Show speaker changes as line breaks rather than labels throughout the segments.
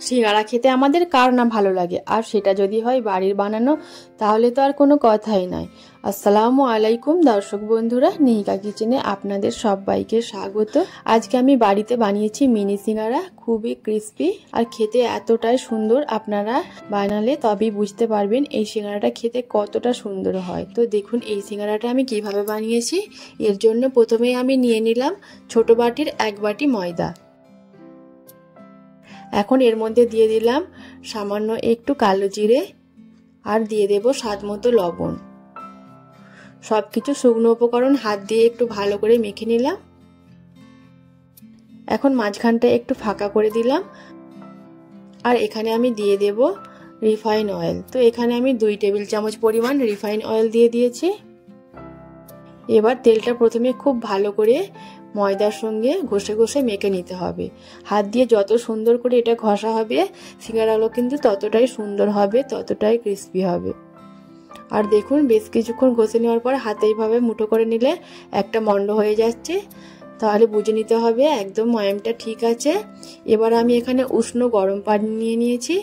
সিঙ্গারা খেতে আমাদের কার না ভালো লাগে, আর সেটা যদি হয় বাড়ির বানানো তাহলে তো আর কোনো কথাই নয়। আসসালামু আলাইকুম দর্শক বন্ধুরা, নিহিকা কিচেনে আপনাদের সবাইকে স্বাগত। আজকে আমি বাড়িতে বানিয়েছি মিনি সিঙ্গারা, খুবই ক্রিস্পি আর খেতে এতটাই সুন্দর। আপনারা বানালে তবেই বুঝতে পারবেন এই সিঙ্গারাটা খেতে কতটা সুন্দর হয়। তো দেখুন এই সিঙ্গারাটা আমি কিভাবে বানিয়েছি। এর জন্য প্রথমে আমি নিয়ে নিলাম ছোট বাটির 1 বাটি ময়দা। এখন এর মধ্যে দিয়ে দিলাম সামান্য একটু কালো জিরে আর দিয়ে দেব স্বাদ মতো লবণ। সবকিছু শুকনো উপকরণ হাত দিয়ে একটু ভালো করে মেখে নিলাম। এখন মাঝখানটা একটু ফাঁকা করে দিলাম আর এখানে আমি দিয়ে দেব রিফাইন অয়েল। তো এখানে আমি 2 টেবিল চামচ পরিমাণ রিফাইন অয়েল দিয়ে দিয়েছি। এবার তেলটা প্রথমে খুব ভালো করে ময়দার সঙ্গে ঘষে ঘষে মেখে নিতে হবে। হাত দিয়ে যত সুন্দর করে এটা ঘষা হবে সিঙ্গারাগুলো কিন্তু ততটাই সুন্দর হবে, ততটাই ক্রিস্পি হবে। আর দেখুন বেশ কিছুক্ষণ ঘষে নেওয়ার পর হাতে এইভাবে মুঠো করে নিলে একটা মন্ড হয়ে যাচ্ছে, তাহলে বুঝে নিতে হবে একদম ময়ামটা ঠিক আছে। এবার আমি এখানে উষ্ণ গরম পানি নিয়ে নিয়েছি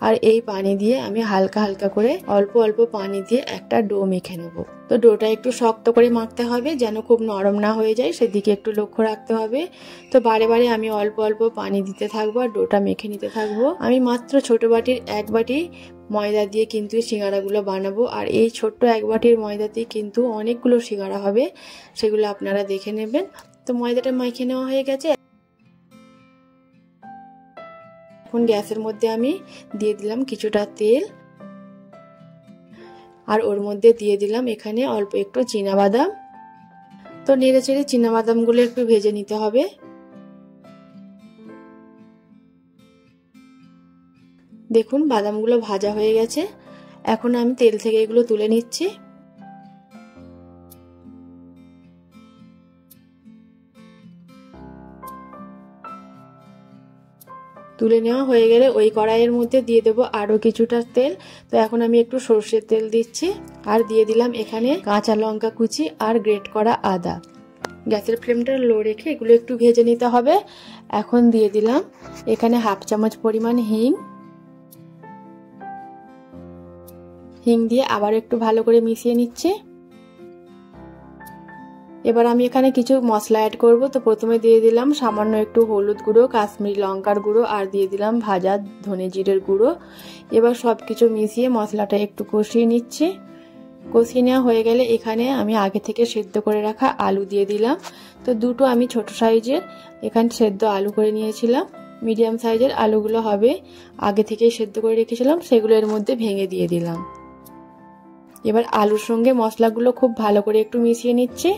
আর এই পানি দিয়ে আমি হালকা হালকা করে অল্প অল্প পানি দিয়ে একটা ডো মেখে নেব। তো ডোটা একটু শক্ত করে মাখতে হবে, যেন খুব নরম না হয়ে যায়, সেদিকে একটু লক্ষ্য রাখতে হবে। তো বারে বারে আমি অল্প অল্প পানি দিতে থাকবো আর ডোটা মেখে নিতে থাকবো। আমি মাত্র ছোট বাটির 1 বাটি ময়দা দিয়ে কিন্তু সিঙ্গারাগুলো বানাবো, আর এই ছোট্ট 1 বাটির ময়দাতেই কিন্তু অনেকগুলো সিঙ্গারা হবে, সেগুলো আপনারা দেখে নেবেন। তো ময়দাটা মাখিয়ে নেওয়া হয়ে গেছে। এখন গ্যাসের মধ্যে আমি দিয়ে দিলাম কিছুটা তেল আর ওর মধ্যে দিয়ে দিলাম এখানে অল্প একটু চীনাবাদাম। তো নেড়ে চেড়ে চীনাবাদামগুলো একটু ভেজে নিতে হবে। দেখুন বাদামগুলো ভাজা হয়ে গেছে। এখন আমি তেল থেকে এগুলো তুলে নিচ্ছি। তুলে নেওয়া হয়ে গেলে ওই কড়াইয়ের মধ্যে দিয়ে দেবো আরও কিছুটা তেল। তো এখন আমি একটু সর্ষের তেল দিচ্ছি আর দিয়ে দিলাম এখানে কাঁচা লঙ্কা কুচি আর গ্রেট করা আদা। গ্যাসের ফ্লেমটা লো রেখে এগুলো একটু ভেজে নিতে হবে। এখন দিয়ে দিলাম এখানে 1/2 চামচ পরিমাণ হিং দিয়ে আবার একটু ভালো করে মিশিয়ে নিচ্ছি। এবার আমি এখানে কিছু মশলা অ্যাড করব। তো প্রথমে দিয়ে দিলাম সামান্য একটু হলুদ গুঁড়ো, কাশ্মীরি লঙ্কার গুঁড়ো আর দিয়ে দিলাম ভাজা ধনে জিরের গুঁড়ো। এবার সব কিছু মিশিয়ে মশলাটা একটু কষিয়ে নিচ্ছি। কষিয়ে নেওয়া হয়ে গেলে এখানে আমি আগে থেকে সেদ্ধ করে রাখা আলু দিয়ে দিলাম। তো দুটো আমি ছোট সাইজের এখানে সেদ্ধ আলু করে নিয়েছিলাম। মিডিয়াম সাইজের আলুগুলো হবে আগে থেকেই সেদ্ধ করে রেখেছিলাম, সেগুলো এর মধ্যে ভেঙে দিয়ে দিলাম। এবার আলুর সঙ্গে মশলাগুলো খুব ভালো করে একটু মিশিয়ে নিচ্ছি।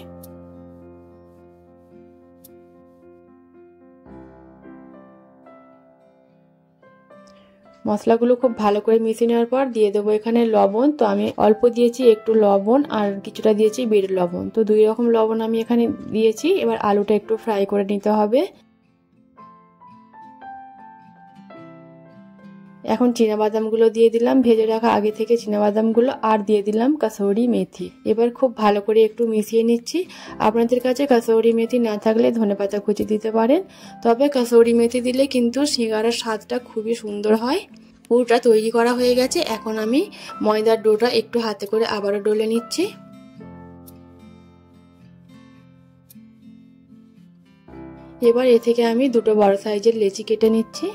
মশলাগুলো খুব ভালো করে মিশিয়ে নেওয়ার পর দিয়ে দেবো এখানে লবণ। তো আমি অল্প দিয়েছি একটু লবণ আর কিছুটা দিয়েছি বিট লবণ। তো 2 রকম লবণ আমি এখানে দিয়েছি। এবার আলুটা একটু ফ্রাই করে নিতে হবে। এখন চীনাবাদামগুলো দিয়ে দিলাম, ভেজে রাখা আগে থেকে চীনাবাদামগুলো, আর দিয়ে দিলাম কাসৌরি মেথি। এবার খুব ভালো করে একটু মিশিয়ে নিচ্ছি। আপনাদের কাছে কাসৌরি মেথি না থাকলে ধনেপাতা কুচি দিতে পারেন, তবে কাসৌরি মেথি দিলে কিন্তু সিঙ্গারার স্বাদটা খুবই সুন্দর হয়। পুরটা তৈরি করা হয়ে গেছে। এখন আমি ময়দার ডোটা একটু হাতে করে আবারও ডলে নিচ্ছি। এবার এ থেকে আমি 2টো বড় সাইজের লেচি কেটে নিচ্ছি।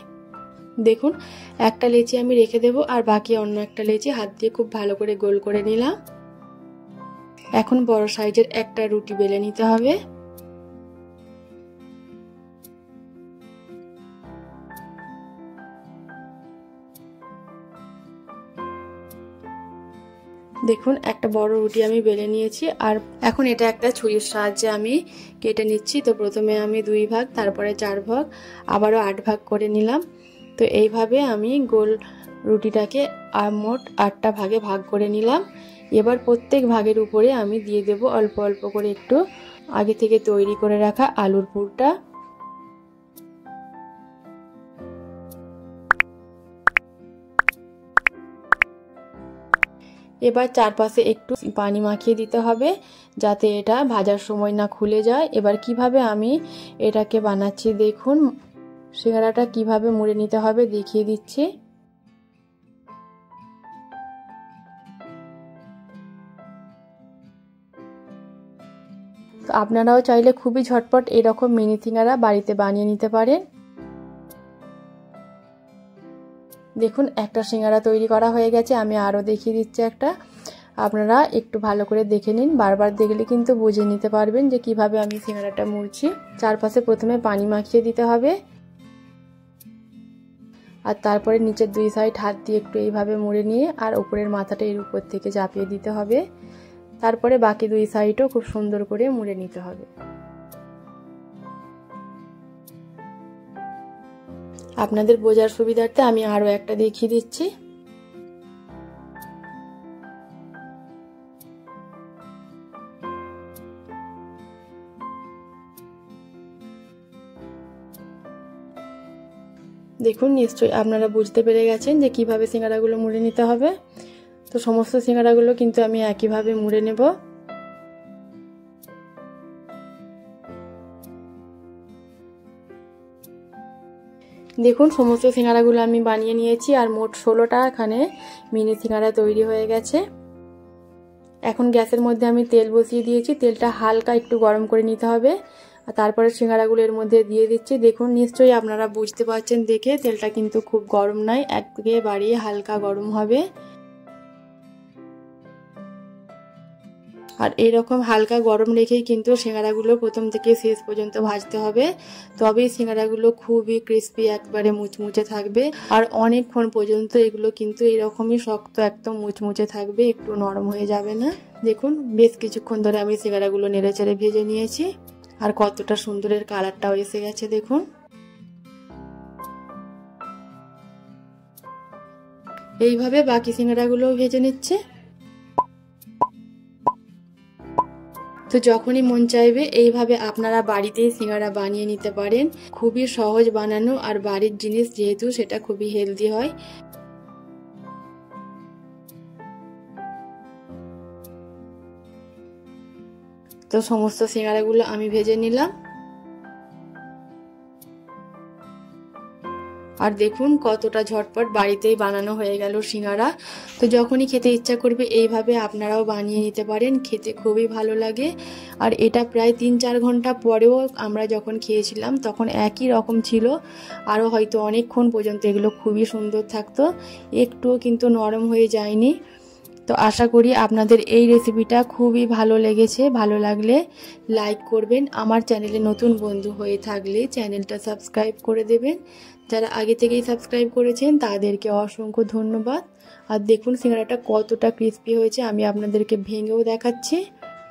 দেখুন একটা লেচি আমি রেখে দেব আর বাকি অন্য একটা লেচি হাত দিয়ে খুব ভালো করে গোল করে নিলাম। এখন বড় সাইজের একটা রুটি বেলে নিতে হবে। দেখুন একটা বড় রুটি আমি বেলে নিয়েছি আর এখন এটা একটা ছুরির সাহায্যে আমি কেটে নিচ্ছি। তো প্রথমে আমি 2 ভাগ, তারপরে 4 ভাগ, আবারও 8 ভাগ করে নিলাম। তো এইভাবে আমি গোল রুটিটাকে মোট 8টা ভাগে ভাগ করে নিলাম। এবার প্রত্যেক ভাগের উপরে আমি দিয়ে দেব অল্প অল্প করে একটু আগে থেকে তৈরি করে রাখা আলুর পুরটা। এবার চারপাশে একটু পানি মাখিয়ে দিতে হবে যাতে এটা ভাজার সময় না খুলে যায়। এবার কিভাবে আমি এটাকে বানাচ্ছি দেখুন। সিঙ্গারাটা কিভাবে মুড়ে নিতে হবে দেখিয়ে দিচ্ছি। তো আপনারাও চাইলে খুবই ঝটপট এরকম মিনি সিঙ্গারা বাড়িতে বানিয়ে নিতে পারেন। দেখুন একটা সিঙ্গারা তৈরি করা হয়ে গেছে, আমি আরও দেখিয়ে দিচ্ছি একটা। আপনারা একটু ভালো করে দেখে নিন, বারবার দেখলে কিন্তু বুঝে নিতে পারবেন যে কিভাবে আমি সিঙ্গারাটা মুড়ছি। চারপাশে প্রথমে পানি মাখিয়ে দিতে হবে, আর তারপরে নিচের দুই সাইড হাত দিয়ে একটু এইভাবে মুড়ে নিয়ে আর উপরের মাথাটা এর উপর থেকে চাপিয়ে দিতে হবে। তারপরে বাকি দুই সাইডও খুব সুন্দর করে মুড়ে নিতে হবে। আপনাদের বোঝার সুবিধার্থে আমি আরও একটা দেখিয়ে দিচ্ছি। দেখুন নিশ্চয়ই আপনারা বুঝতে পেরে গেছেন যে কিভাবে সিঙ্গারাগুলো মুড়ে নিতে হবে। তো সমস্ত সিঙ্গারাগুলো কিন্তু আমি একইভাবে মুড়ে নেব। দেখুন সমস্ত সিঙ্গারাগুলো আমি বানিয়ে নিয়েছি, আর মোট 16টা এখানে মিনি সিঙ্গারা তৈরি হয়ে গেছে। এখন গ্যাসের মধ্যে আমি তেল বসিয়ে দিয়েছি, তেলটা হালকা একটু গরম করে নিতে হবে। আর তারপরে সিঙ্গারাগুলো এর মধ্যে দিয়ে দিচ্ছি। দেখুন নিশ্চয়ই আপনারা বুঝতে পারছেন দেখে, তেলটা কিন্তু খুব গরম নয়, একেবারে হালকা গরম হবে। আর এরকম হালকা গরম রেখেই কিন্তু সিঙ্গারাগুলো প্রথম থেকে শেষ পর্যন্ত ভাজতে হবে, তবেই সিঙ্গারাগুলো খুবই ক্রিস্পি একবারে মুচমুচে থাকবে। আর অনেকক্ষণ পর্যন্ত এগুলো কিন্তু এরকমই শক্ত একদম মুচমুচে থাকবে, একটু নরম হয়ে যাবে না। দেখুন বেশ কিছুক্ষণ ধরে আমি সিঙ্গারাগুলো নেড়েচেড়ে ভেজে নিয়েছি, আর কতটা সুন্দরের কালারটাও এসে গেছে দেখুন। এইভাবে বাকি সিঙ্গারাগুলোও ভেজে নিচ্ছে। তো যখনই মন চাইবে এইভাবে আপনারা বাড়িতেই সিঙ্গারা বানিয়ে নিতে পারেন। খুবই সহজ বানানো, আর বাড়ির জিনিস যেহেতু সেটা খুবই হেলদি হয়। তো সমস্ত সিঙ্গারাগুলো আমি ভেজে নিলাম, আর দেখুন কতটা ঝটপট বাড়িতেই বানানো হয়ে গেল সিঙ্গারা। তো যখনই খেতে ইচ্ছা করবে এইভাবে আপনারাও বানিয়ে নিতে পারেন, খেতে খুবই ভালো লাগে। আর এটা প্রায় 3-4 ঘন্টা পরেও আমরা যখন খেয়েছিলাম তখন একই রকম ছিল, আরও হয়তো অনেকক্ষণ পর্যন্ত এগুলো খুবই সুন্দর থাকতো, একটুও কিন্তু নরম হয়ে যায়নি। তো আশা করি আপনাদের এই রেসিপিটা খুবই ভালো লেগেছে। ভালো লাগলে লাইক করবেন, আমার চ্যানেলে নতুন বন্ধু হয়ে থাকলে চ্যানেলটা সাবস্ক্রাইব করে দেবেন। যারা আগে থেকেই সাবস্ক্রাইব করেছেন তাদেরকে অসংখ্য ধন্যবাদ। আর দেখুন সিঙ্গারাটা কতটা ক্রিস্পি হয়েছে, আমি আপনাদেরকে ভেঙেও দেখাচ্ছি।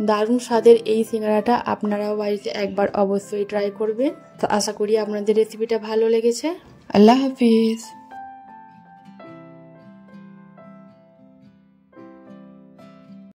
দারুণ স্বাদের এই সিঙ্গারাটা আপনারাও বাড়িতে একবার অবশ্যই ট্রাই করবেন। তো আশা করি আপনাদের রেসিপিটা ভালো লেগেছে। আল্লাহ হাফিজ।